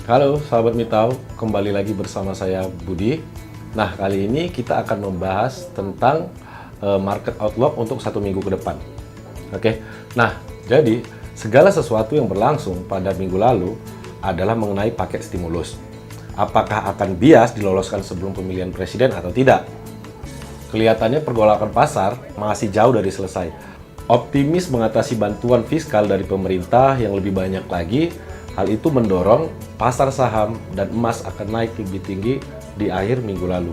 Halo sahabat Mitau, kembali lagi bersama saya Budi. Nah, kali ini kita akan membahas tentang market outlook untuk 1 minggu ke depan. Oke, nah jadi segala sesuatu yang berlangsung pada minggu lalu adalah mengenai paket stimulus. Apakah akan bias diloloskan sebelum pemilihan presiden atau tidak? Kelihatannya pergolakan pasar masih jauh dari selesai. Optimis mengatasi bantuan fiskal dari pemerintah yang lebih banyak lagi. Hal itu mendorong pasar saham dan emas akan naik lebih tinggi di akhir minggu lalu.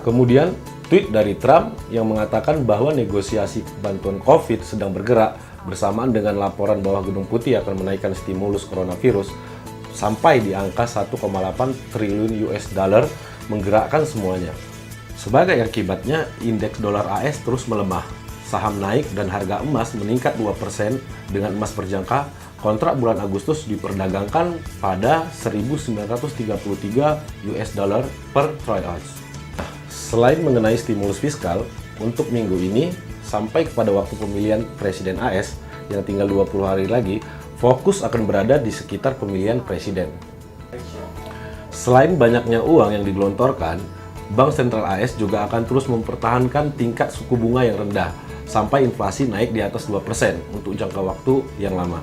Kemudian, tweet dari Trump yang mengatakan bahwa negosiasi bantuan COVID sedang bergerak bersamaan dengan laporan bahwa Gedung Putih akan menaikkan stimulus coronavirus sampai di angka 1,8 triliun US dollar menggerakkan semuanya. Sebagai akibatnya, indeks dolar AS terus melemah. Saham naik dan harga emas meningkat 2% dengan emas berjangka. Kontrak bulan Agustus diperdagangkan pada 1.933 US dollar per troy ounce. Selain mengenai stimulus fiskal, untuk minggu ini sampai kepada waktu pemilihan Presiden AS yang tinggal 20 hari lagi, fokus akan berada di sekitar pemilihan presiden. Selain banyaknya uang yang digelontorkan, Bank Sentral AS juga akan terus mempertahankan tingkat suku bunga yang rendah sampai inflasi naik di atas 2% untuk jangka waktu yang lama.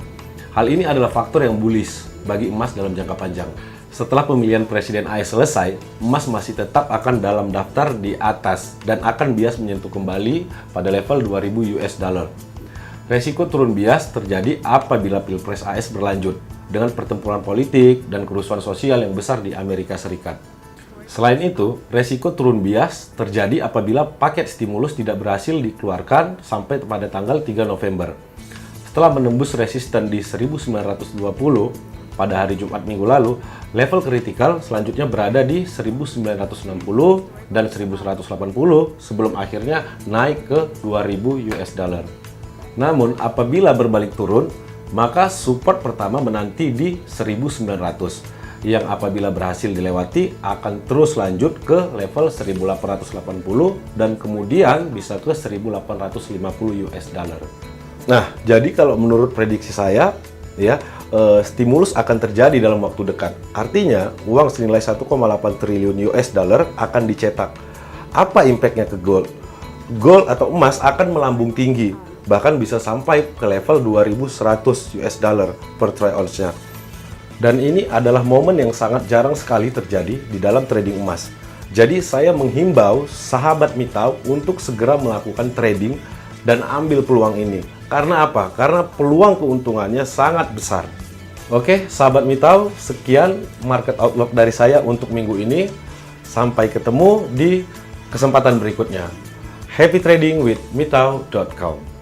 Hal ini adalah faktor yang bullish bagi emas dalam jangka panjang. Setelah pemilihan Presiden AS selesai, emas masih tetap akan dalam daftar di atas dan akan bias menyentuh kembali pada level 2.000 US dollar. Resiko turun bias terjadi apabila Pilpres AS berlanjut dengan pertempuran politik dan kerusuhan sosial yang besar di Amerika Serikat. Selain itu, resiko turun bias terjadi apabila paket stimulus tidak berhasil dikeluarkan sampai pada tanggal 3 November. Setelah menembus resisten di 1920 pada hari Jumat minggu lalu, level kritikal selanjutnya berada di 1960 dan 1180 sebelum akhirnya naik ke 2000 US dollar. Namun, apabila berbalik turun, maka support pertama menanti di 1900. Yang apabila berhasil dilewati akan terus lanjut ke level 1880 dan kemudian bisa ke 1850 US dollar. Nah, jadi kalau menurut prediksi saya, ya, stimulus akan terjadi dalam waktu dekat. Artinya, uang senilai 1,8 triliun US dollar akan dicetak. Apa impact-nya ke gold? Gold atau emas akan melambung tinggi, bahkan bisa sampai ke level 2.100 US dollar per troy ounce-nya. Dan ini adalah momen yang sangat jarang sekali terjadi di dalam trading emas. Jadi saya menghimbau sahabat Mitau untuk segera melakukan trading dan ambil peluang ini. Karena apa? Karena peluang keuntungannya sangat besar. Oke, sahabat Mitau, sekian market outlook dari saya untuk minggu ini. Sampai ketemu di kesempatan berikutnya. Happy trading with mitau.com.